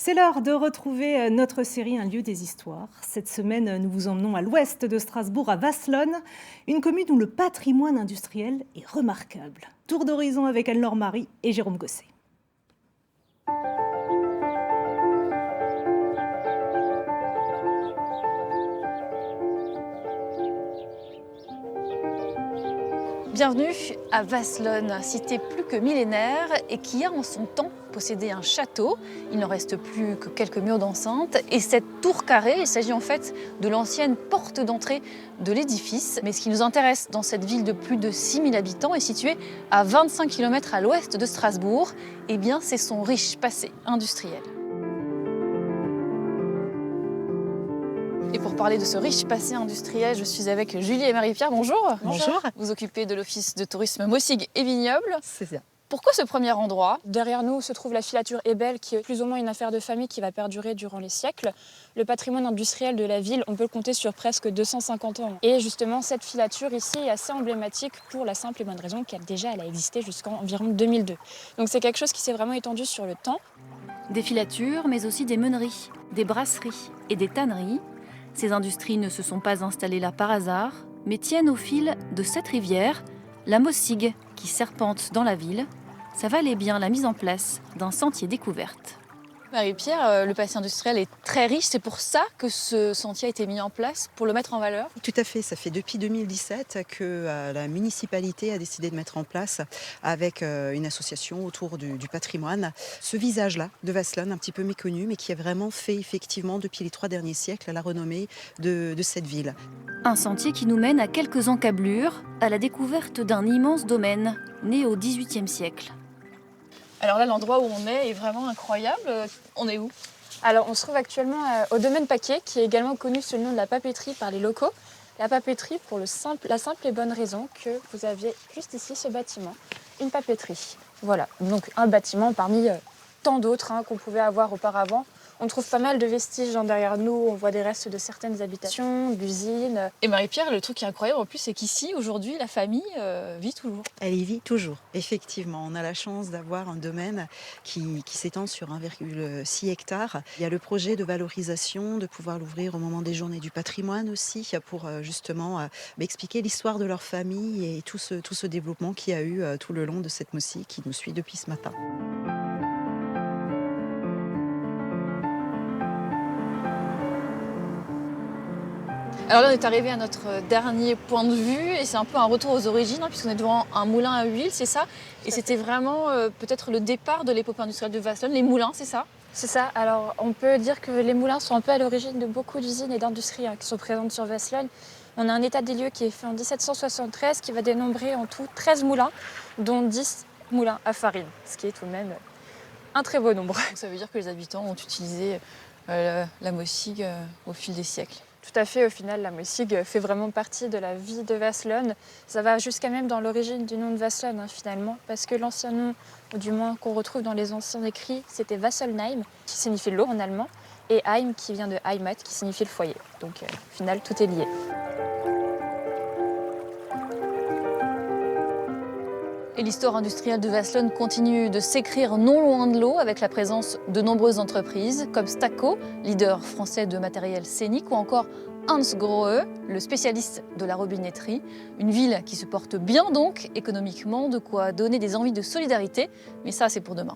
C'est l'heure de retrouver notre série Un lieu des histoires. Cette semaine, nous vous emmenons à l'ouest de Strasbourg, à Vasselonne, une commune où le patrimoine industriel est remarquable. Tour d'horizon avec Anne-Laure Marie et Jérôme Gosset. Bienvenue à Vasselonne, cité plus que millénaire et qui a en son temps possédé un château. Il n'en reste plus que quelques murs d'enceinte. Et cette tour carrée, il s'agit en fait de l'ancienne porte d'entrée de l'édifice. Mais ce qui nous intéresse dans cette ville de plus de 6000 habitants est située à 25 km à l'ouest de Strasbourg. Eh bien, c'est son riche passé industriel. Et pour parler de ce riche passé industriel, je suis avec Julie et Marie-Pierre. Bonjour. Bonjour. Vous occupez de l'office de tourisme Mossig et Vignoble. C'est ça. Pourquoi ce premier endroit? Derrière nous se trouve la filature Ebel, qui est plus ou moins une affaire de famille qui va perdurer durant les siècles. Le patrimoine industriel de la ville, on peut le compter sur presque 250 ans. Et justement, cette filature ici est assez emblématique pour la simple et bonne raison qu'elle a existé jusqu'en environ 2002. Donc c'est quelque chose qui s'est vraiment étendu sur le temps. Des filatures, mais aussi des meuneries, des brasseries et des tanneries. Ces industries ne se sont pas installées là par hasard, mais tiennent au fil de cette rivière, la Mossig, qui serpente dans la ville. Ça valait bien la mise en place d'un sentier découverte. Marie-Pierre, le passé industriel est très riche. C'est pour ça que ce sentier a été mis en place, pour le mettre en valeur. Tout à fait, ça fait depuis 2017 que la municipalité a décidé de mettre en place, avec une association autour du patrimoine, ce visage-là de Vasselonne, un petit peu méconnu, mais qui a vraiment fait effectivement depuis les 3 derniers siècles la renommée de cette ville. Un sentier qui nous mène à quelques encablures, à la découverte d'un immense domaine, né au XVIIIe siècle. Alors là, l'endroit où on est vraiment incroyable. On est où? Alors on se trouve actuellement au domaine Paquet, qui est également connu sous le nom de la papeterie par les locaux. La papeterie pour la simple et bonne raison que vous aviez juste ici ce bâtiment, une papeterie. Voilà, donc un bâtiment parmi tant d'autres qu'on pouvait avoir auparavant. On trouve pas mal de vestiges derrière nous, on voit des restes de certaines habitations, d'usines. Et Marie-Pierre, le truc qui est incroyable en plus, c'est qu'ici, aujourd'hui, la famille vit toujours. Elle y vit toujours, effectivement. On a la chance d'avoir un domaine qui s'étend sur 1,6 hectare. Il y a le projet de valorisation, de pouvoir l'ouvrir au moment des journées du patrimoine aussi, pour justement expliquer l'histoire de leur famille et tout ce développement qu'il y a eu tout le long de cette Mossig qui nous suit depuis ce matin. Alors là, on est arrivé à notre dernier point de vue et c'est un peu un retour aux origines puisqu'on est devant un moulin à huile, c'est ça? Et c'était vraiment peut-être le départ de l'épopée industrielle de Vasselonne, les moulins, c'est ça? C'est ça, alors on peut dire que les moulins sont un peu à l'origine de beaucoup d'usines et d'industries qui sont présentes sur Vasselonne. On a un état des lieux qui est fait en 1773 qui va dénombrer en tout 13 moulins, dont 10 moulins à farine, ce qui est tout de même un très beau nombre. Donc ça veut dire que les habitants ont utilisé la Mossig au fil des siècles. Tout à fait, au final, la Mossig fait vraiment partie de la vie de Vasselonne. Ça va jusqu'à même dans l'origine du nom de Vasselonne, finalement, parce que l'ancien nom, ou du moins qu'on retrouve dans les anciens écrits, c'était Vasselnheim, qui signifie l'eau en allemand, et Heim, qui vient de Heimat, qui signifie le foyer. Donc, au final, tout est lié. Et l'histoire industrielle de Vasselonne continue de s'écrire non loin de l'eau avec la présence de nombreuses entreprises comme Stako, leader français de matériel scénique, ou encore Hans Grohe, le spécialiste de la robinetterie. Une ville qui se porte bien donc économiquement, de quoi donner des envies de solidarité, mais ça c'est pour demain.